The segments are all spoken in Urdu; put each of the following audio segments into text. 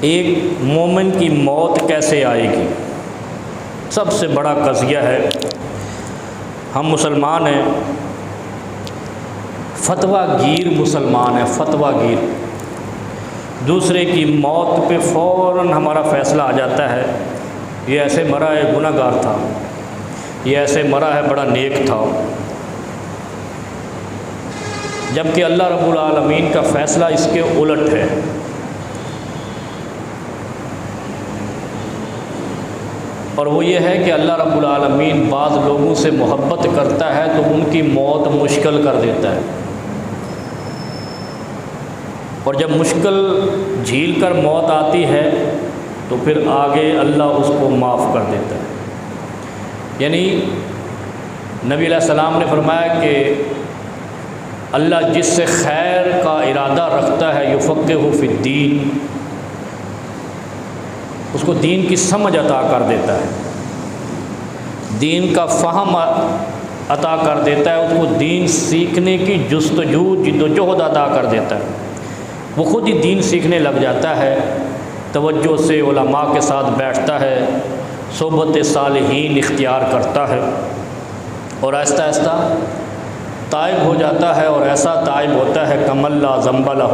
ایک مومن کی موت کیسے آئے گی؟ سب سے بڑا قضیہ ہے، ہم مسلمان ہیں، فتویٰ گیر مسلمان ہیں، فتویٰ گیر۔ دوسرے کی موت پہ فوراً ہمارا فیصلہ آ جاتا ہے، یہ ایسے مرا ہے گناہ گار تھا، یہ ایسے مرا ہے بڑا نیک تھا، جبکہ اللہ رب العالمین کا فیصلہ اس کے الٹ ہے۔ اور وہ یہ ہے کہ اللہ رب العالمین بعض لوگوں سے محبت کرتا ہے تو ان کی موت مشکل کر دیتا ہے، اور جب مشکل جھیل کر موت آتی ہے تو پھر آگے اللہ اس کو معاف کر دیتا ہے۔ یعنی نبی علیہ السلام نے فرمایا کہ اللہ جس سے خیر کا ارادہ رکھتا ہے یفقہہ فی الدین، اس کو دین کی سمجھ عطا کر دیتا ہے، دین کا فہم عطا کر دیتا ہے، اس کو دین سیکھنے کی جستجو جدوجہد عطا کر دیتا ہے، وہ خود ہی دین سیکھنے لگ جاتا ہے، توجہ سے علماء کے ساتھ بیٹھتا ہے، صحبت صالحین اختیار کرتا ہے، اور آہستہ آہستہ تائب ہو جاتا ہے، اور ایسا تائب ہوتا ہے کمل لا ذنب لہ،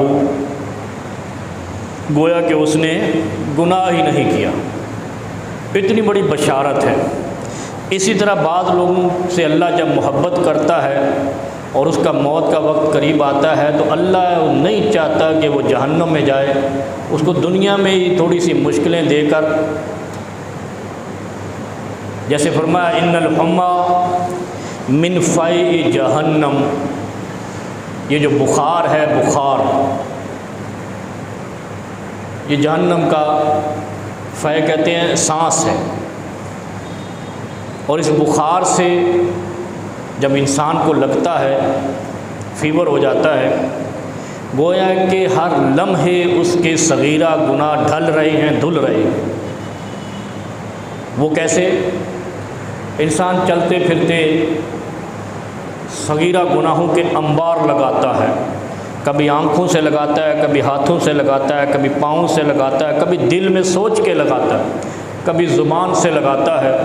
گویا کہ اس نے گناہ ہی نہیں کیا۔ اتنی بڑی بشارت ہے۔ اسی طرح بعض لوگوں سے اللہ جب محبت کرتا ہے اور اس کا موت کا وقت قریب آتا ہے تو اللہ نہیں چاہتا کہ وہ جہنم میں جائے، اس کو دنیا میں ہی تھوڑی سی مشکلیں دے کر، جیسے فرمایا ان الحمى من فیء جہنم، یہ جو بخار ہے، بخار یہ جہنم کا فے کہتے ہیں، سانس ہے، اور اس بخار سے جب انسان کو لگتا ہے، فیور ہو جاتا ہے، گویا کہ ہر لمحے اس کے صغیرہ گناہ ڈھل رہے ہیں، دھل رہے ہیں۔ وہ کیسے؟ انسان چلتے پھرتے صغیرہ گناہوں کے انبار لگاتا ہے، کبھی آنکھوں سے لگاتا ہے، کبھی ہاتھوں سے لگاتا ہے، کبھی پاؤں سے لگاتا ہے، کبھی دل میں سوچ کے لگاتا ہے، کبھی زبان سے لگاتا ہے،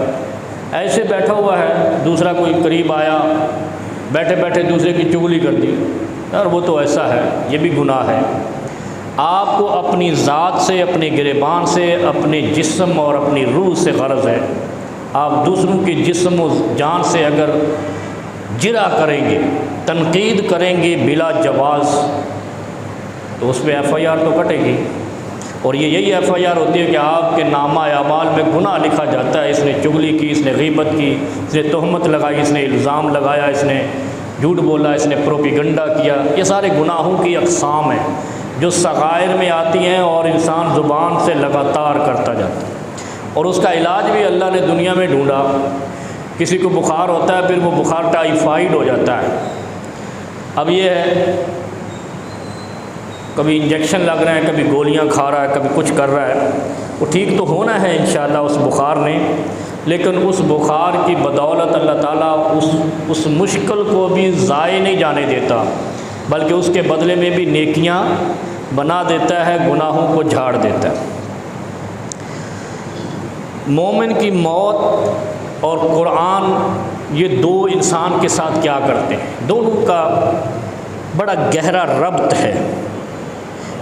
ایسے بیٹھا ہوا ہے، دوسرا کوئی قریب آیا، بیٹھے بیٹھے دوسرے کی چغلی کر دی، یار وہ تو ایسا ہے، یہ بھی گناہ ہے۔ آپ کو اپنی ذات سے، اپنے گریبان سے، اپنے جسم اور اپنی روح سے غرض ہے، آپ دوسروں کے جسم و جان سے اگر جرح کریں گے، تنقید کریں گے بلا جواز، تو اس پہ ایف آئی آر تو کٹے گی، اور یہی ایف آئی آر ہوتی ہے کہ آپ کے نامہ اعمال میں گناہ لکھا جاتا ہے، اس نے چغلی کی، اس نے غیبت کی، اس نے تہمت لگائی، اس نے الزام لگایا، اس نے جھوٹ بولا، اس نے پروپیگنڈا کیا۔ یہ سارے گناہوں کی اقسام ہیں جو صغائر میں آتی ہیں اور انسان زبان سے لگاتار کرتا جاتا ہے، اور اس کا علاج بھی اللہ نے دنیا میں ڈھونڈا۔ کسی کو بخار ہوتا ہے، پھر وہ بخار ٹائیفائیڈ ہو جاتا ہے، اب یہ ہے کبھی انجیکشن لگ رہے ہیں، کبھی گولیاں کھا رہا ہے، کبھی کچھ کر رہا ہے، وہ ٹھیک تو ہونا ہے انشاءاللہ اس بخار نے، لیکن اس بخار کی بدولت اللہ تعالیٰ اس مشکل کو بھی ضائع نہیں جانے دیتا، بلکہ اس کے بدلے میں بھی نیکیاں بنا دیتا ہے، گناہوں کو جھاڑ دیتا ہے۔ مومن کی موت اور قرآن، یہ دو انسان کے ساتھ کیا کرتے ہیں، دونوں کا بڑا گہرا ربط ہے،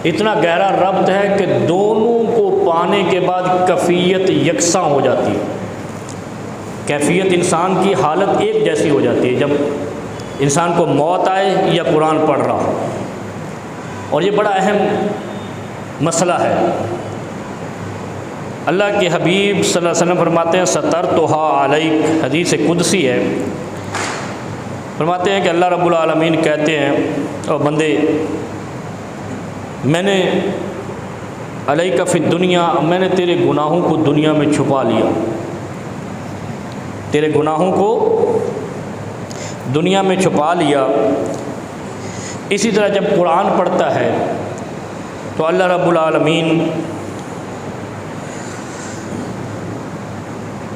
اتنا گہرا ربط ہے کہ دونوں کو پانے کے بعد کیفیت یکساں ہو جاتی ہے، کیفیت انسان کی حالت ایک جیسی ہو جاتی ہے جب انسان کو موت آئے یا قرآن پڑھ رہا ہو، اور یہ بڑا اہم مسئلہ ہے۔ اللہ کے حبیب صلی اللہ علیہ وسلم فرماتے ہیں سترتھا علیک، حدیث قدسی ہے، فرماتے ہیں کہ اللہ رب العالمین کہتے ہیں او بندے، میں نے علیک فی الدنیا، میں نے تیرے گناہوں کو دنیا میں چھپا لیا، تیرے گناہوں کو دنیا میں چھپا لیا۔ اسی طرح جب قرآن پڑھتا ہے تو اللہ رب العالمین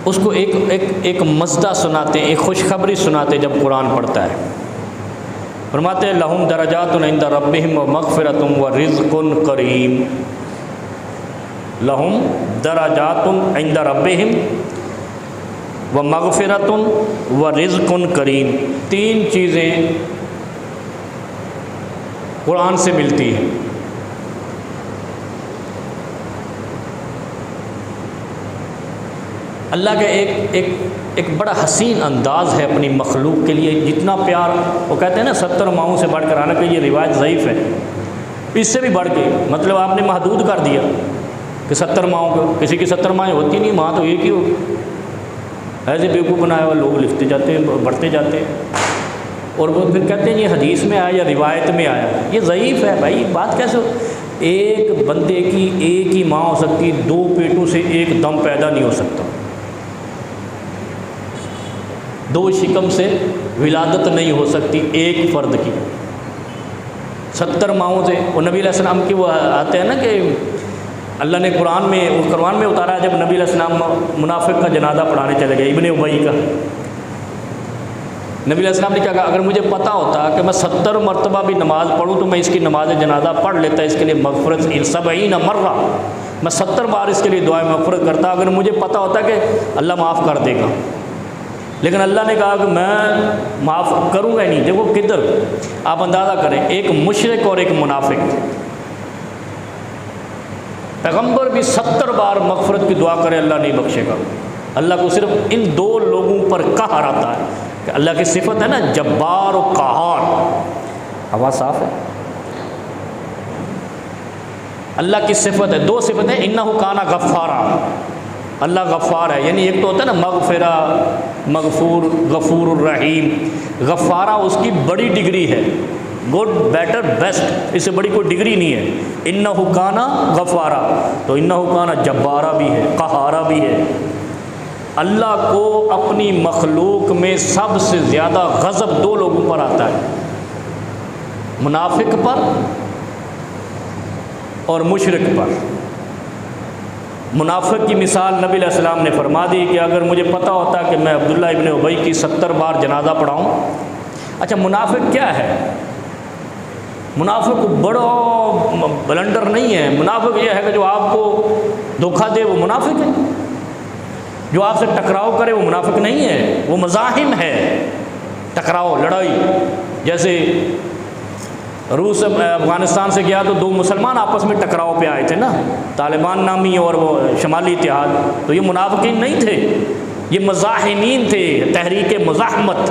اس کو ایک مزدہ سناتے ہیں، ایک خوشخبری سناتے ہیں جب قرآن پڑھتا ہے، فرماتے ہیں لہم درجات عند ربہم ومغفرۃ ورزق کریم، لہم درجات عند ربہم ومغفرۃ ورزق کریم. 3 چیزیں قرآن سے ملتی ہیں. اللہ کا ایک بڑا حسین انداز ہے اپنی مخلوق کے لیے. جتنا پیار، وہ کہتے ہیں نا 70 ماؤں سے بڑھ کر، حالانکہ یہ روایت ضعیف ہے، اس سے بھی بڑھ کے، مطلب آپ نے محدود کر دیا کہ 70 ماؤں کو. کسی کی 70 ماہیں ہوتی نہیں، ماں تو ایک ہی ہوگی. ایسے بیوقوف بنایا ہوا لوگ لکھتے جاتے ہیں، بڑھتے جاتے ہیں، اور وہ پھر کہتے ہیں یہ حدیث میں آیا یا روایت میں آیا. یہ ضعیف ہے بھائی. بات کیسے ہو؟ ایک بندے کی ایک ہی ماں ہو سکتی، 2 پیٹوں سے ایک دم پیدا نہیں ہو سکتا. 2 شکم سے ولادت نہیں ہو سکتی ایک فرد کی. 70 ماؤں سے. وہ نبی علیہ السلام کی وہ آتے ہیں نا کہ اللہ نے قرآن میں اتارا جب نبی علیہ السلام منافق کا جنازہ پڑھانے چلے گئے، ابن ابی کا. نبی علیہ السلام نے کیا کہا، اگر مجھے پتہ ہوتا کہ میں 70 مرتبہ بھی نماز پڑھوں تو میں اس کی نماز جنازہ پڑھ لیتا. اس کے لیے مغفرت 70 مرہ، میں 70 بار اس کے لیے دعائیں مغفرت کرتا اگر مجھے پتہ ہوتا کہ اللہ معاف کر دے گا. لیکن اللہ نے کہا کہ میں معاف کروں گا ہی نہیں. دیکھو کدھر آپ اندازہ کریں، ایک مشرک اور ایک منافق. پیغمبر بھی 70 بار مغفرت کی دعا کرے اللہ نہیں بخشے گا. اللہ کو صرف ان 2 لوگوں پر قہر آتا ہے کہ اللہ کی صفت ہے نا جبار و قہار. آواز صاف ہے؟ اللہ کی صفت ہے، 2 صفتیں. انہ کان غفارا، اللہ غفار ہے. یعنی ایک تو ہوتا ہے نا مغفرہ، مغفور، غفور الرحیم. غفارہ اس کی بڑی ڈگری ہے، گڈ، بیٹر، بیسٹ. اس سے بڑی کوئی ڈگری نہیں ہے. انہ کان غفارا، تو انہ کان جبارہ بھی ہے، قہارہ بھی ہے. اللہ کو اپنی مخلوق میں سب سے زیادہ غضب 2 لوگوں پر آتا ہے، منافق پر اور مشرک پر. منافق کی مثال نبی علیہ السلام نے فرما دی کہ اگر مجھے پتہ ہوتا کہ میں عبداللہ ابن ابی کی 70 بار جنازہ پڑھاؤں. اچھا منافق کیا ہے؟ منافق بڑا بلنڈر نہیں ہے. منافق یہ ہے کہ جو آپ کو دھوکہ دے وہ منافق ہے، جو آپ سے ٹکراؤ کرے وہ منافق نہیں ہے، وہ مزاحم ہے. ٹکراؤ، لڑائی. جیسے روس افغانستان سے گیا تو 2 مسلمان آپس میں ٹکراؤ پہ آئے تھے نا، طالبان نامی اور وہ شمالی اتحاد. تو یہ منافقین نہیں تھے، یہ مزاحمین تھے، تحریک مزاحمت.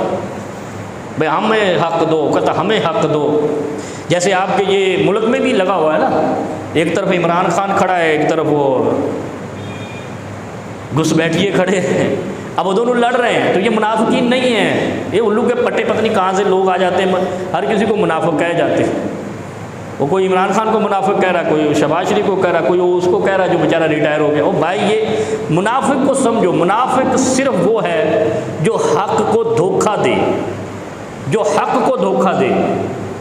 بھئی ہمیں حق دو، کہتا ہمیں حق دو. جیسے آپ کے یہ ملک میں بھی لگا ہوا ہے نا، ایک طرف عمران خان کھڑا ہے، ایک طرف وہ گھس بیٹھیے کھڑے ہیں. اب وہ دونوں لڑ رہے ہیں. تو یہ منافقین نہیں ہیں، یہ الو کے پٹے پتہ نہیں کہاں سے لوگ آ جاتے ہیں، ہر کسی کو منافق کہے جاتے ہیں. وہ کوئی عمران خان کو منافق کہہ رہا ہے، کوئی شہباز شریف کو کہہ رہا ہے، کوئی اس کو کہہ رہا ہے جو بیچارہ ریٹائر ہو گیا. او بھائی یہ منافق کو سمجھو، منافق صرف وہ ہے جو حق کو دھوکہ دے، جو حق کو دھوکہ دے.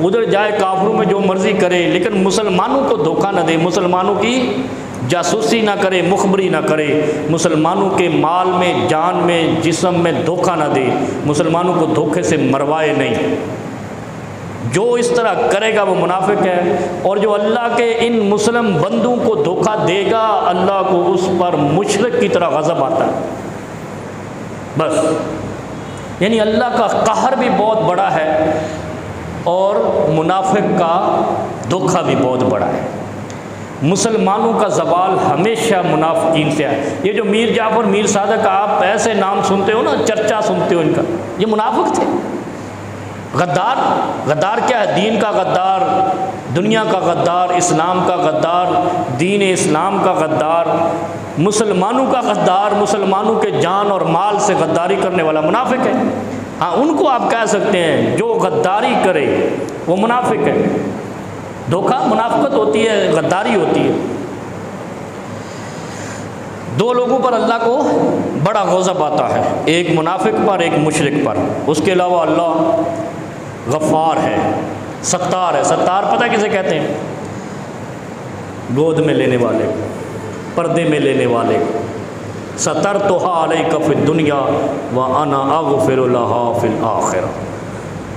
ادھر جائے کافروں میں جو مرضی کرے لیکن مسلمانوں کو دھوکہ نہ دے، مسلمانوں کی جاسوسی نہ کرے، مخبری نہ کرے، مسلمانوں کے مال میں، جان میں، جسم میں دھوکہ نہ دے، مسلمانوں کو دھوکے سے مروائے نہیں. جو اس طرح کرے گا وہ منافق ہے. اور جو اللہ کے ان مسلم بندوں کو دھوکہ دے گا اللہ کو اس پر مشرک کی طرح غضب آتا ہے. بس یعنی اللہ کا قہر بھی بہت بڑا ہے اور منافق کا دھوکہ بھی بہت بڑا ہے. مسلمانوں کا زوال ہمیشہ منافقین سے ہے. یہ جو میر جعفر، میر صادق، آپ ایسے نام سنتے ہو نا، چرچا سنتے ہو ان کا، یہ منافق تھے. غدار. غدار کیا ہے؟ دین کا غدار، دنیا کا غدار، اسلام کا غدار، دین اسلام کا غدار، مسلمانوں کا غدار، مسلمانوں کے جان اور مال سے غداری کرنے والا منافق ہے. ہاں ان کو آپ کہہ سکتے ہیں جو غداری کرے وہ منافق ہے. دھوکہ منافقت ہوتی ہے، غداری ہوتی ہے. 2 لوگوں پر اللہ کو بڑا غضب آتا ہے، ایک منافق پر، ایک مشرک پر. اس کے علاوہ اللہ غفار ہے، ستار ہے. ستار پتہ کسے کہتے ہیں؟ گود میں لینے والے، پردے میں لینے والے. سترتھا علیک فی الدنیا وانا اغفر لها فی الآخرہ.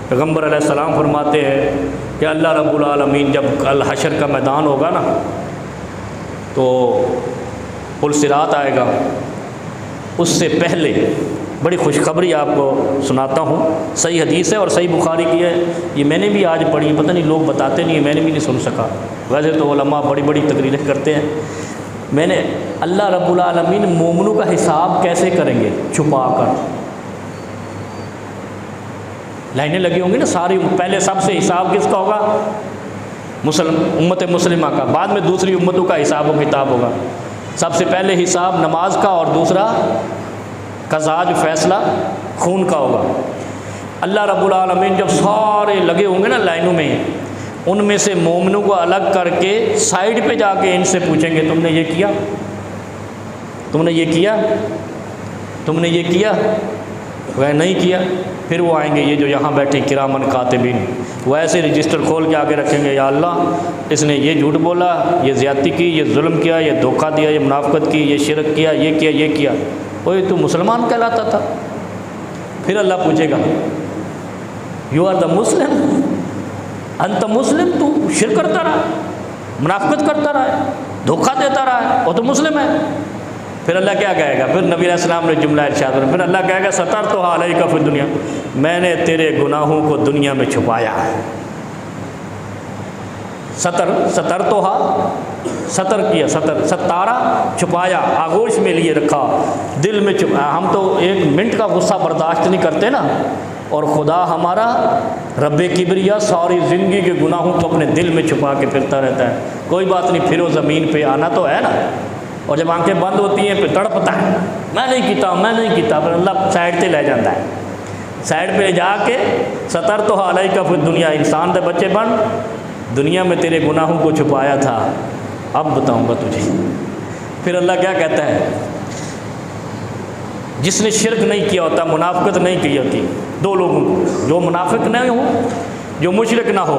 پیغمبر علیہ السلام فرماتے ہیں کہ اللہ رب العالمین جب کل حشر کا میدان ہوگا نا تو پل صراط آئے گا، اس سے پہلے بڑی خوشخبری آپ کو سناتا ہوں، صحیح حدیث ہے اور صحیح بخاری کی ہے، یہ میں نے بھی آج پڑھی، پتہ نہیں لوگ بتاتے نہیں ہیں، میں نے بھی نہیں سن سکا، ویسے تو علماء بڑی بڑی تقریریں کرتے ہیں۔ میں نے اللہ رب العالمین مومنوں کا حساب کیسے کریں گے؟ چھپا کر، لائنیں لگی ہوں گی نا ساری، پہلے سب سے حساب کس کا ہوگا؟ امت مسلمہ کا، بعد میں دوسری امتوں کا حساب و کتاب ہوگا۔ سب سے پہلے حساب نماز کا اور دوسرا قضاء جو فیصلہ خون کا ہوگا۔ اللہ رب العالمین جب سارے لگے ہوں گے نا لائنوں میں، ان میں سے مومنوں کو الگ کر کے سائیڈ پہ جا کے ان سے پوچھیں گے تم نے یہ کیا، تم نے یہ کیا، تم نے یہ کیا؟ وہ نہیں کیا، پھر وہ آئیں گے یہ جو یہاں بیٹھے کرامن کاتبین، وہ ایسے رجسٹر کھول کے آگے رکھیں گے، یا اللہ اس نے یہ جھوٹ بولا، یہ زیادتی کی، یہ ظلم کیا، یہ دھوکہ دیا، یہ منافقت کی، یہ شرک کیا، یہ کیا، یہ کیا، اوے تو مسلمان کہلاتا تھا۔ پھر اللہ پوچھے گا یو آر دا مسلم، انت مسلم، تو شرک کرتا رہا، منافقت کرتا رہا ہے، دھوکہ دیتا رہا ہے، وہ تو مسلم ہے۔ پھر اللہ کیا کہے گا؟ پھر نبی علیہ السلام نے جملہ ارشاد کرا، پھر اللہ کہے گا سترتھا علیک فی الدنیا، میں نے تیرے گناہوں کو دنیا میں چھپایا ہے۔ سترتھا، ستر کیا، ستارہ چھپایا، آغوش میں لیے رکھا، دل میں ہم تو ایک منٹ کا غصہ برداشت نہیں کرتے نا، اور خدا ہمارا رب کبریا ساری زندگی کے گناہوں کو اپنے دل میں چھپا کے پھرتا رہتا ہے، کوئی بات نہیں، پھر وہ زمین پہ آنا تو ہے نا، اور جب آنکھیں بند ہوتی ہیں پھر تڑپتا ہے، میں نہیں کیتا، میں نہیں کیتا، پھر اللہ سائڈ پہ لے جاتا ہے، سائڈ پہ جا کے سترتھا علیک فی الدنیا، انسان دے بچے بن، دنیا میں تیرے گناہوں کو چھپایا تھا، اب بتاؤں گا تجھے۔ پھر اللہ کیا کہتا ہے؟ جس نے شرک نہیں کیا ہوتا، منافقت نہیں کی ہوتی، دو لوگوں کو، جو منافق نہ ہو، جو مشرک نہ ہو،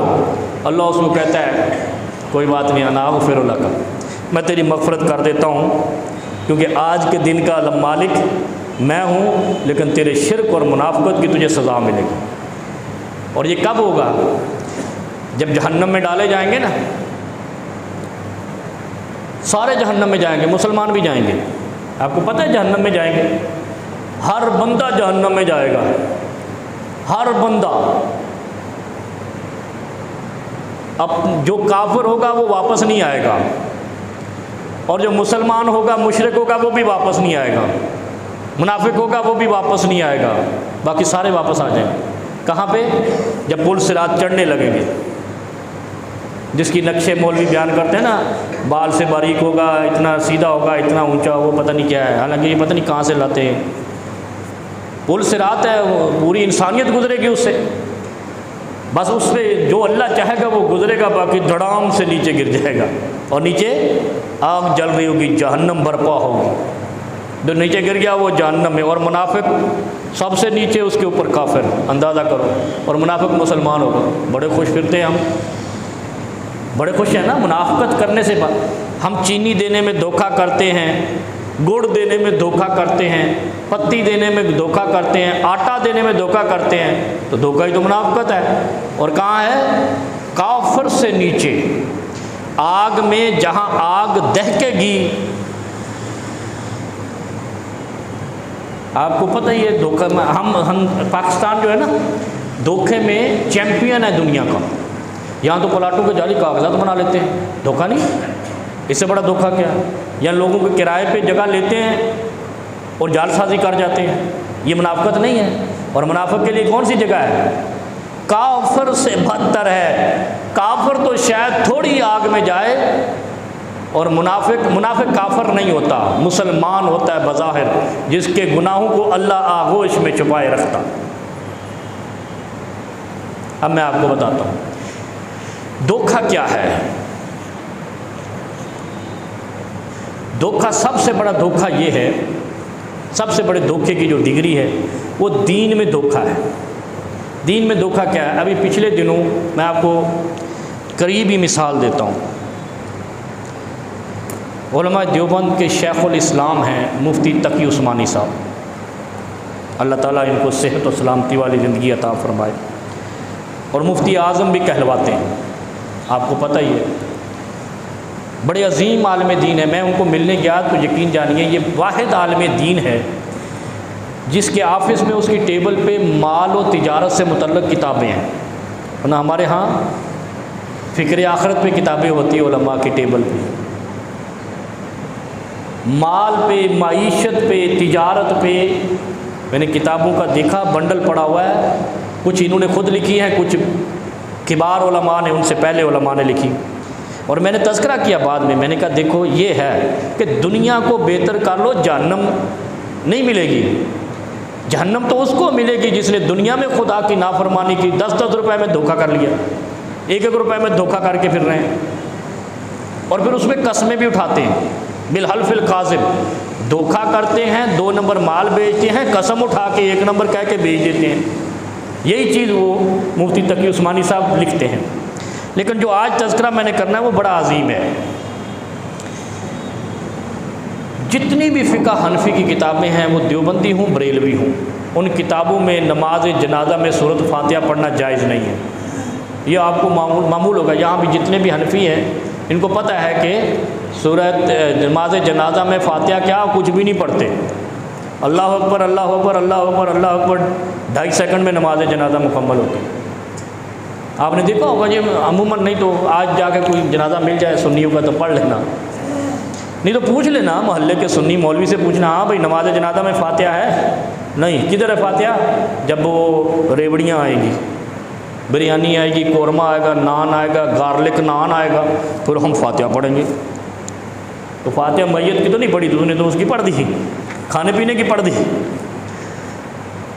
اللہ اس کو کہتا ہے کوئی بات نہیں، انا اغفر لک، میں تیری مغفرت کر دیتا ہوں، کیونکہ آج کے دن کا مالک میں ہوں، لیکن تیرے شرک اور منافقت کی تجھے سزا ملے گی۔ اور یہ کب ہوگا؟ جب جہنم میں ڈالے جائیں گے نا، سارے جہنم میں جائیں گے، مسلمان بھی جائیں گے، آپ کو پتہ ہے جہنم میں جائیں گے، ہر بندہ جہنم میں جائے گا، ہر بندہ۔ اب جو کافر ہوگا وہ واپس نہیں آئے گا، اور جو مسلمان ہوگا، مشرک ہوگا، وہ بھی واپس نہیں آئے گا، منافق ہوگا وہ بھی واپس نہیں آئے گا، باقی سارے واپس آ جائیں گے۔ کہاں پہ؟ جب پل صراط چڑھنے لگیں گے، جس کی نقشے مولوی بیان کرتے ہیں نا، بال سے باریک ہوگا، اتنا سیدھا ہوگا، اتنا اونچا، وہ پتہ نہیں کیا ہے، حالانکہ یہ پتہ نہیں کہاں سے لاتے ہیں۔ پل صراط ہے، پوری انسانیت گزرے گی اس سے، بس اس پہ جو اللہ چاہے گا وہ گزرے گا، باقی دھڑام سے نیچے گر جائے گا، اور نیچے آگ جل رہی ہوگی، جہنم برپا ہوگی، جو نیچے گر گیا وہ جہنم میں، اور منافق سب سے نیچے، اس کے اوپر کافر، اندازہ کرو، اور منافق مسلمان ہوگا، بڑے خوش پھرتے ہیں ہم، بڑے خوش ہیں نا منافقت کرنے سے۔ ہم چینی دینے میں دھوکہ کرتے ہیں، گڑ دینے میں دھوکہ کرتے ہیں، پتی دینے میں دھوکہ کرتے ہیں، آٹا دینے میں دھوکہ کرتے ہیں، تو دھوکہ ہی تو منافقت ہے۔ اور کہاں ہے؟ کافر سے نیچے، آگ میں، جہاں آگ دہکے گی۔ آپ کو پتہ ہی ہے دھوکہ میں، ہم پاکستان جو ہے نا دھوکے میں چیمپئن ہے دنیا کا، یہاں تو پلاٹوں کے جعلی کاغذات بنا لیتے ہیں، دھوکہ نہیں، اس سے بڑا دھوکہ کیا ہے؟ یا لوگوں کے کرائے پہ جگہ لیتے ہیں اور جال سازی کر جاتے ہیں، یہ منافقت نہیں ہے؟ اور منافق کے لیے کون سی جگہ ہے؟ کافر سے بدتر ہے، کافر تو شاید تھوڑی آگ میں جائے، اور منافق کافر نہیں ہوتا، مسلمان ہوتا ہے بظاہر، جس کے گناہوں کو اللہ آغوش میں چھپائے رکھتا۔ اب میں آپ کو بتاتا ہوں دھوکہ کیا ہے۔ دھوکہ، سب سے بڑا دھوکہ یہ ہے، سب سے بڑے دھوکے کی جو ڈگری ہے وہ دین میں دھوکہ ہے۔ دین میں دھوکہ کیا ہے؟ ابھی پچھلے دنوں میں آپ کو قریبی مثال دیتا ہوں۔ علماء دیوبند کے شیخ الاسلام ہیں مفتی تقی عثمانی صاحب، اللہ تعالیٰ ان کو صحت و سلامتی والی زندگی عطا فرمائے، اور مفتی اعظم بھی کہلواتے ہیں، آپ کو پتہ ہی ہے۔ بڑے عظیم عالم دین ہے، میں ان کو ملنے گیا تو یقین جانیے یہ واحد عالم دین ہے جس کے آفس میں اس کی ٹیبل پہ مال و تجارت سے متعلق کتابیں ہیں، ورنہ ہمارے ہاں فکر آخرت پہ کتابیں ہوتی ہیں علماء کی ٹیبل پہ، مال پہ، معیشت پہ، تجارت پہ میں نے کتابوں کا دیکھا بنڈل پڑا ہوا ہے، کچھ انہوں نے خود لکھی ہیں، کچھ کبار علماء نے، ان سے پہلے علماء نے لکھی، اور میں نے تذکرہ کیا بعد میں نے کہا دیکھو یہ ہے کہ دنیا کو بہتر کر لو، جہنم نہیں ملے گی، جہنم تو اس کو ملے گی جس نے دنیا میں خدا کی نافرمانی کی، 10 روپے میں دھوکہ کر لیا، 1 روپے میں دھوکہ کر کے پھر رہے ہیں، اور پھر اس میں قسمیں بھی اٹھاتے ہیں، بالحلف القاذب، دھوکہ کرتے ہیں، 2 نمبر مال بیچتے ہیں، قسم اٹھا کے 1 نمبر کہہ کے بیچ دیتے ہیں، یہی چیز وہ مفتی تقی عثمانی صاحب لکھتے ہیں۔ لیکن جو آج تذکرہ میں نے کرنا ہے وہ بڑا عظیم ہے۔ جتنی بھی فقہ حنفی کی کتابیں ہیں، وہ دیوبندی ہوں بریلوی ہوں، ان کتابوں میں نماز جنازہ میں سورۃ فاتحہ پڑھنا جائز نہیں ہے، یہ آپ کو معمول ہوگا، یہاں بھی جتنے بھی حنفی ہیں ان کو پتہ ہے کہ نماز جنازہ میں فاتحہ کیا کچھ بھی نہیں پڑھتے، اللہ اکبر اللہ اکبر اللہ اکبر اللہ اکبر، 2.5 سیکنڈ میں نماز جنازہ مکمل ہوتی ہے۔ آپ نے دیکھا ہوگا یہ عموماً، نہیں تو آج جا کے کوئی جنازہ مل جائے سنیوں کا تو پڑھ لینا، نہیں تو پوچھ لینا محلے کے سنی مولوی سے پوچھنا، ہاں بھائی نماز جنازہ میں فاتحہ ہے؟ نہیں، کدھر ہے فاتحہ؟ جب وہ ریوڑیاں آئے گی، بریانی آئے گی، قورمہ آئے گا، نان آئے گا، گارلک نان آئے گا، پھر ہم فاتحہ پڑھیں گے۔ تو فاتحہ میت کی تو نہیں پڑھی، تو نے تو اس کی پڑھ دی، کھانے پینے کی پڑھ دی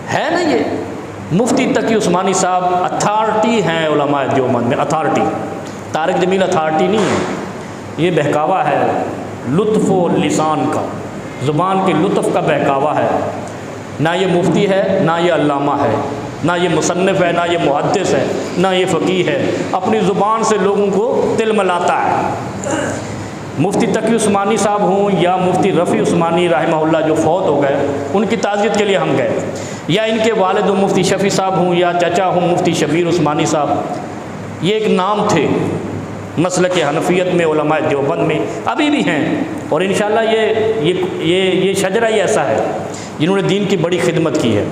ہے نا۔ یہ مفتی تقی عثمانی صاحب اتھارٹی ہیں علماء دیوبند میں، اتھارٹی، طارق جمیل اتھارٹی نہیں ہے، یہ بہکاوا ہے لطف و لسان کا، زبان کے لطف کا بہکاوا ہے، نہ یہ مفتی ہے، نہ یہ علامہ ہے، نہ یہ مصنف ہے، نہ یہ محدث ہے، نہ یہ فقیہ ہے، اپنی زبان سے لوگوں کو دل ملاتا ہے۔ مفتی تقی عثمانی صاحب ہوں یا مفتی رفیع عثمانی رحمہ اللہ جو فوت ہو گئے، ان کی تعزیت کے لیے ہم گئے، یا ان کے والد مفتی شفیع صاحب ہوں یا چچا ہوں مفتی شبیر عثمانی صاحب، یہ ایک نام تھے مسلک حنفیت میں، علماء دیوبند میں، ابھی بھی ہیں، اور انشاءاللہ یہ شجرہ ہی ایسا ہے جنہوں نے دین کی بڑی خدمت کی ہے۔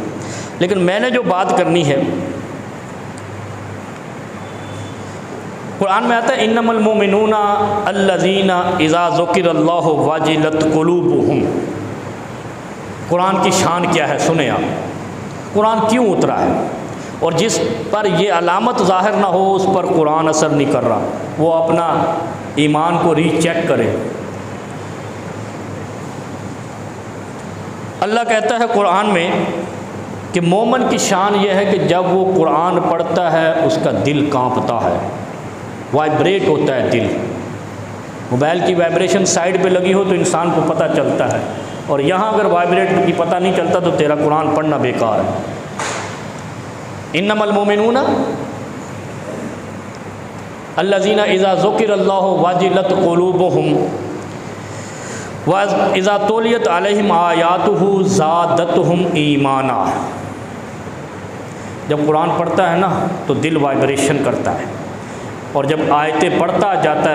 لیکن میں نے جو بات کرنی ہے، قرآن میں آتا ہے انما المؤمنون الذین اذا ذکر اللہ وجلت قلوبہم۔ قرآن کی شان کیا ہے سنیں آپ، قرآن کیوں اترا ہے، اور جس پر یہ علامت ظاہر نہ ہو اس پر قرآن اثر نہیں کر رہا، وہ اپنا ایمان کو ری چیک کرے۔ اللہ کہتا ہے قرآن میں کہ مومن کی شان یہ ہے کہ جب وہ قرآن پڑھتا ہے اس کا دل کانپتا ہے، وائبریٹ ہوتا ہے دل۔ موبائل کی وائبریشن سائڈ پہ لگی ہو تو انسان کو پتہ چلتا ہے، اور یہاں اگر وائبریٹ کی پتہ نہیں چلتا تو تیرا قرآن پڑھنا بیکار ہے۔ انما المؤمنون الذین اذا ذکر اللہ وجلت قلوبہم واذا تلیت علیہم آیاتہ زادتہم ایمانا۔ جب قرآن پڑھتا ہے نا تو دل وائبریشن کرتا ہے، اور جب آیتیں پڑھتا جاتا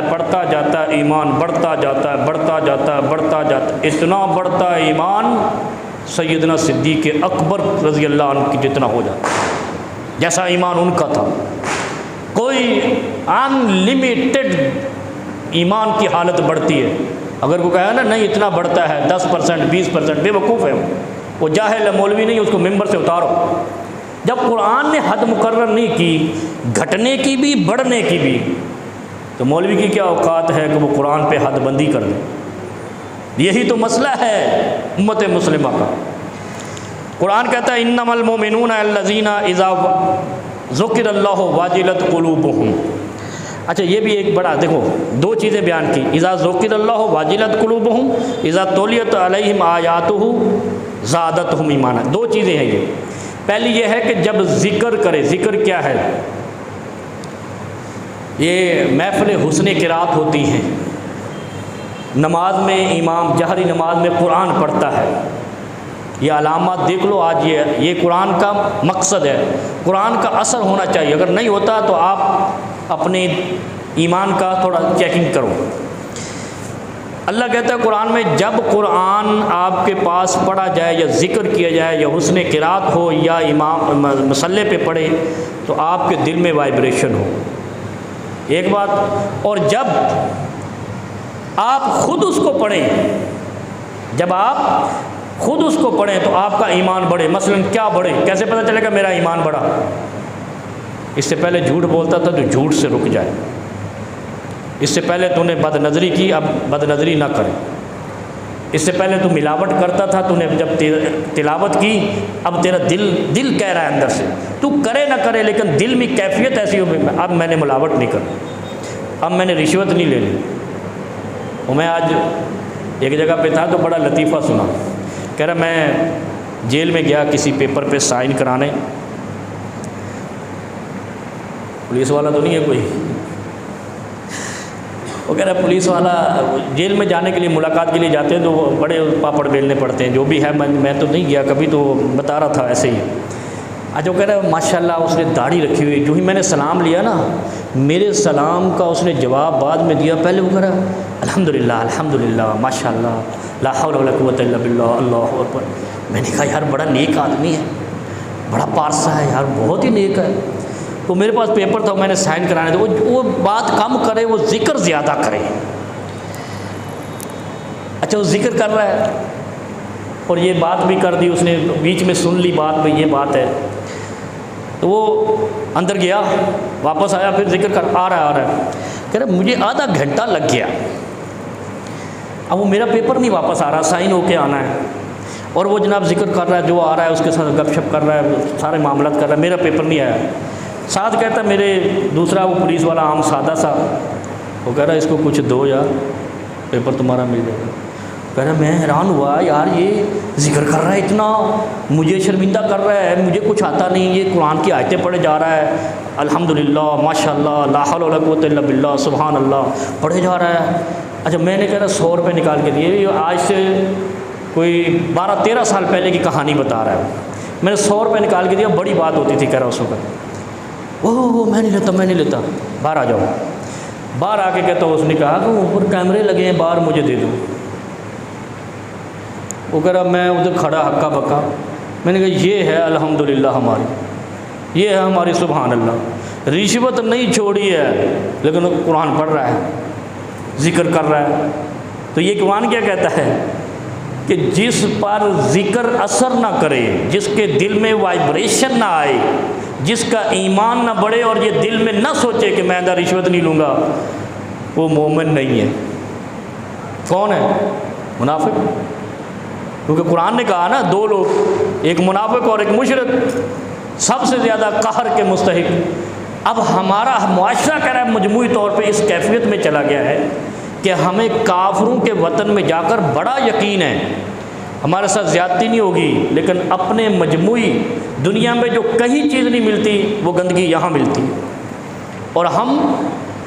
ہے ایمان بڑھتا جاتا ہے، اتنا بڑھتا ہے ایمان سیدنا صدیق اکبر رضی اللہ عنہ کی جتنا ہو جاتا ہے، جیسا ایمان ان کا تھا۔ کوئی ان لمیٹڈ ایمان کی حالت بڑھتی ہے، اگر کوئی کہا نا نہیں اتنا بڑھتا ہے 10% 20%، بے وقوف ہے وہ جاہل ہے، مولوی نہیں، اس کو ممبر سے اتارو۔ جب قرآن نے حد مقرر نہیں کی گھٹنے کی بھی بڑھنے کی بھی، تو مولوی کی کیا اوقات ہے کہ وہ قرآن پہ حد بندی کر دے؟ یہی تو مسئلہ ہے امت مسلمہ کا۔ قرآن کہتا ہے انما المؤمنون الذین اذا ذکر اللہ وجلت قلوبہم۔ اچھا یہ بھی ایک بڑا، دیکھو 2 چیزیں بیان کی، اذا ذکر اللہ وجلت قلوبہم، اذا تلیت علیہم آیاتہ زادتہم ایمانا، 2 چیزیں ہیں یہ۔ پہلی یہ ہے کہ جب ذکر کرے، ذکر کیا ہے؟ یہ محفل حسن قرات ہوتی ہیں، نماز میں امام جہری نماز میں قرآن پڑھتا ہے، یہ علامات دیکھ لو آج، یہ قرآن کا مقصد ہے، قرآن کا اثر ہونا چاہیے، اگر نہیں ہوتا تو آپ اپنے ایمان کا تھوڑا چیکنگ کرو۔ اللہ کہتا ہے قرآن میں جب قرآن آپ کے پاس پڑھا جائے یا ذکر کیا جائے یا حسن قرات ہو یا امام مصلی پہ پڑھے تو آپ کے دل میں وائبریشن ہو، ایک بات. اور جب آپ خود اس کو پڑھیں، جب آپ خود اس کو پڑھیں تو آپ کا ایمان بڑھے. مثلا کیا بڑھے؟ کیسے پتہ چلے گا میرا ایمان بڑھا؟ اس سے پہلے جھوٹ بولتا تھا تو جھوٹ سے رک جائے. اس سے پہلے تو نے بد نظری کی، اب بد نظری نہ کرے. اس سے پہلے تو ملاوٹ کرتا تھا، تو نے جب تلاوت کی اب تیرا دل کہہ رہا ہے اندر سے، تو کرے نہ کرے لیکن دل میں کیفیت ایسی ہو اب میں نے ملاوٹ نہیں کرنی، اب میں نے رشوت نہیں لینی. اور میں آج ایک جگہ پہ تھا تو بڑا لطیفہ سنا. کہہ رہا میں جیل میں گیا کسی پیپر پہ سائن کرانے، پولیس والا تو نہیں ہے کوئی، وہ کہہ رہا پولیس والا جیل میں جانے کے لیے ملاقات کے لیے جاتے ہیں تو وہ بڑے پاپڑ بیلنے پڑتے ہیں، جو بھی ہے میں تو نہیں گیا کبھی، تو بتا رہا تھا ایسے ہی. آج وہ کہہ رہا ہے ماشاء اللہ اس نے داڑھی رکھی ہوئی، جو ہی میں نے سلام لیا نا میرے سلام کا اس نے جواب بعد میں دیا. پہلے وہ کہہ رہا الحمدللہ الحمدللہ ماشاء اللہ لا حول ولا قوۃ الا باللہ اللہ اکبر. میں نے کہا یار بڑا نیک آدمی ہے، بڑا پارسا ہے یار، بہت ہی نیک ہے. تو میرے پاس پیپر تھا میں نے سائن کرانے تھے. وہ بات کم کرے، وہ ذکر زیادہ کرے. اچھا وہ ذکر کر رہا ہے اور یہ بات بھی کر دی اس نے، بیچ میں سن لی بات میں یہ بات ہے، تو وہ اندر گیا واپس آیا پھر ذکر کر آ رہا ہے. کہہ رہا مجھے آدھا گھنٹہ لگ گیا. اب وہ میرا پیپر نہیں واپس آ رہا، سائن ہو کے آنا ہے، اور وہ جناب ذکر کر رہا ہے، جو آ رہا ہے اس کے ساتھ گپ شپ کر رہا ہے، سارے معاملات کر رہا ہے، میرا پیپر نہیں آیا. ساتھ کہتا ہے میرے دوسرا وہ پولیس والا عام سادہ سا، وہ کہہ رہا ہے اس کو کچھ دو یار پیپر تمہارا مل جائے گا. کہہ رہا میں حیران ہوا یار یہ ذکر کر رہا ہے اتنا، مجھے شرمندہ کر رہا ہے، مجھے کچھ آتا نہیں، یہ قرآن کی آیتیں پڑھے جا رہا ہے، الحمدللہ ماشاء اللہ لا حول ولا قوۃ الا باللہ سبحان اللہ پڑھے جا رہا ہے. اچھا میں نے کہہ رہا 100 روپے نکال کے دیے، یہ آج سے کوئی 12-13 سال پہلے کی کہانی بتا رہا ہے. میں نے 100 روپے نکال کے دیا، بڑی بات ہوتی تھی کہہ رہا اس وقت. وہ میں نہیں لیتا باہر آ جاؤ. باہر آ کے کہتا اس نے کہا کہ اوپر کیمرے لگے ہیں باہر مجھے دے دو. وہ کہہ رہا میں ادھر کھڑا ہکا بکا. میں نے کہا یہ ہے الحمدللہ ہماری، یہ ہے ہماری سبحان اللہ. رشوت نہیں چھوڑی ہے لیکن قرآن پڑھ رہا ہے، ذکر کر رہا ہے. تو یہ قرآن کیا کہتا ہے کہ جس پر ذکر اثر نہ کرے، جس کے دل میں وائبریشن نہ آئے، جس کا ایمان نہ بڑھے اور یہ دل میں نہ سوچے کہ میں اندر رشوت نہیں لوں گا، وہ مومن نہیں ہے. کون ہے؟ منافق. کیونکہ قرآن نے کہا نا دو لوگ، ایک منافق اور ایک مشرک، سب سے زیادہ قہر کے مستحق. اب ہمارا معاشرہ کہہ رہا ہے مجموعی طور پہ اس کیفیت میں چلا گیا ہے کہ ہمیں کافروں کے وطن میں جا کر بڑا یقین ہے ہمارے ساتھ زیادتی نہیں ہوگی، لیکن اپنے مجموعی دنیا میں جو کہیں چیز نہیں ملتی وہ گندگی یہاں ملتی. اور ہم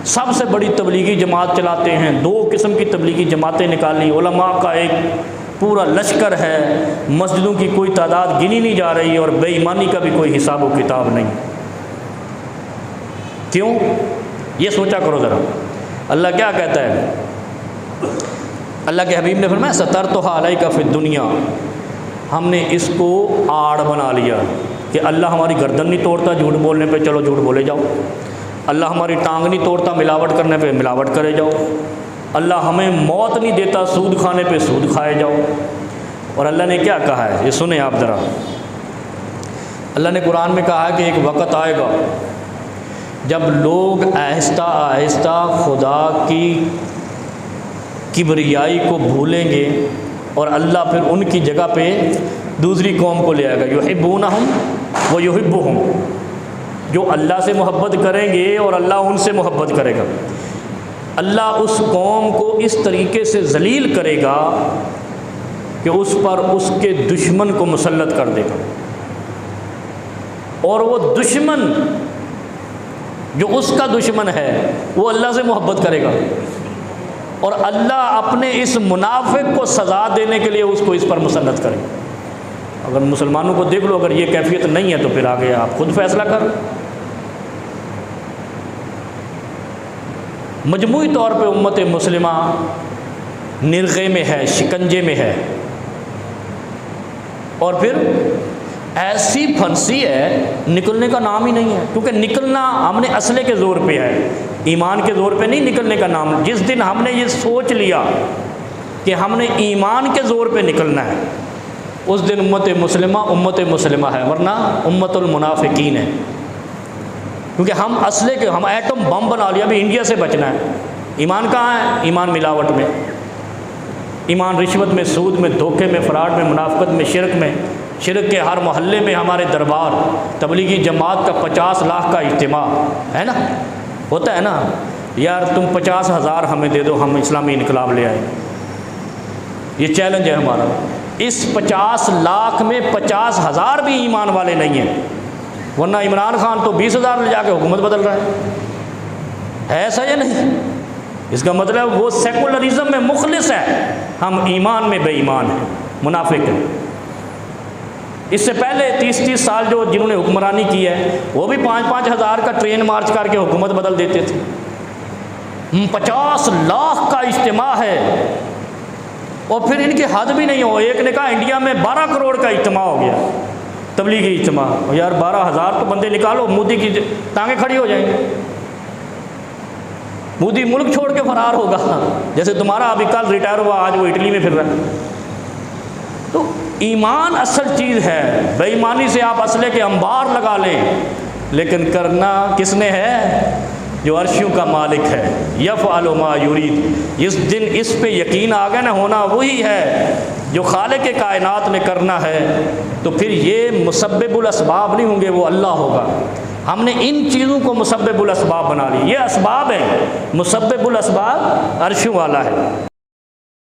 سب سے بڑی تبلیغی جماعت چلاتے ہیں، 2 قسم کی تبلیغی جماعتیں نکالی، علماء کا ایک پورا لشکر ہے، مسجدوں کی کوئی تعداد گنی نہیں جا رہی اور بے ایمانی کا بھی کوئی حساب و کتاب نہیں. کیوں؟ یہ سوچا کرو ذرا. اللہ کیا کہتا ہے؟ اللہ کے حبیب نے فرمایا سترتھا علیک فی الدنیا، ہم نے اس کو آڑ بنا لیا کہ اللہ ہماری گردن نہیں توڑتا جھوٹ بولنے پہ، چلو جھوٹ بولے جاؤ. اللہ ہماری ٹانگ نہیں توڑتا ملاوٹ کرنے پہ، ملاوٹ کرے جاؤ. اللہ ہمیں موت نہیں دیتا سود کھانے پہ، سود کھائے جاؤ. اور اللہ نے کیا کہا ہے یہ سنیں آپ ذرا. اللہ نے قرآن میں کہا ہے کہ ایک وقت آئے گا جب لوگ آہستہ آہستہ خدا کی کبریائی کو بھولیں گے اور اللہ پھر ان کی جگہ پہ دوسری قوم کو لے آئے گا. یحبونہم و یحبہم، جو اللہ سے محبت کریں گے اور اللہ ان سے محبت کرے گا. اللہ اس قوم کو اس طریقے سے ذلیل کرے گا کہ اس پر اس کے دشمن کو مسلط کر دے گا، اور وہ دشمن جو اس کا دشمن ہے وہ اللہ سے محبت کرے گا، اور اللہ اپنے اس منافق کو سزا دینے کے لیے اس کو اس پر مسلط کرے. اگر مسلمانوں کو دیکھ لو، اگر یہ کیفیت نہیں ہے تو پھر آگے آپ خود فیصلہ کرو. مجموعی طور پہ امت مسلمہ نرغے میں ہے، شکنجے میں ہے، اور پھر ایسی پھنسی ہے نکلنے کا نام ہی نہیں ہے، کیونکہ نکلنا ہم نے اسلحے کے زور پہ ہے، ایمان کے زور پہ نہیں نکلنے کا نام۔ جس دن ہم نے یہ سوچ لیا کہ ہم نے ایمان کے زور پہ نکلنا ہے، اس دن امت مسلمہ ہے، ورنہ امت المنافقین ہے، کیونکہ ہم اسلحے کے، ہم ایٹم بم بنا لیا، ابھی انڈیا سے بچنا ہے۔ ایمان کہاں ہے؟ ایمان ملاوٹ میں، ایمان رشوت میں، سود میں، دھوکے میں، فراڈ میں، منافقت میں، شرک میں۔ شرک کے ہر محلے میں ہمارے دربار، تبلیغی جماعت کا 50 لاکھ کا اجتماع ہے نا، ہوتا ہے نا، یار تم 50,000 ہمیں دے دو، ہم اسلامی انقلاب لے آئیں، یہ چیلنج ہے ہمارا۔ اس 50 لاکھ میں 50,000 بھی ایمان والے نہیں ہیں، ورنہ عمران خان تو 20,000 لے جا کے حکومت بدل رہا ہے ایسا یا نہیں؟ اس کا مطلب وہ سیکولرزم میں مخلص ہے، ہم ایمان میں بے ایمان ہیں، منافق ہیں۔ اس سے پہلے 30 سال جو جنہوں نے حکمرانی کی ہے وہ بھی 5-5 ہزار کا ٹرین مارچ کر کے حکومت بدل دیتے تھے۔ 50 لاکھ کا اجتماع ہے، اور پھر ان کی حد بھی نہیں ہو۔ ایک نے کہا انڈیا میں 12 کروڑ کا اجتماع ہو گیا، تبلیغی اجتماع۔ یار 12,000 تو بندے نکالو، مودی کی ٹانگیں کھڑی ہو جائیں گی، مودی ملک چھوڑ کے فرار ہوگا، جیسے تمہارا ابھی کل ریٹائر ہوا، آج وہ اٹلی میں پھر رہا ہے۔ تو ایمان اصل چیز ہے، بے ایمانی سے آپ اسلحے کے انبار لگا لیں، لیکن کرنا کس نے ہے؟ جو عرشوں کا مالک ہے، یفعل ما یرید۔ جس دن اس پہ یقین آ گیا نا، ہونا وہی ہے جو خالق کائنات نے کرنا ہے، تو پھر یہ مسبب الاسباب نہیں ہوں گے، وہ اللہ ہوگا۔ ہم نے ان چیزوں کو مسبب الاسباب بنا لی، یہ اسباب ہیں، مسبب الاسباب عرشوں والا ہے۔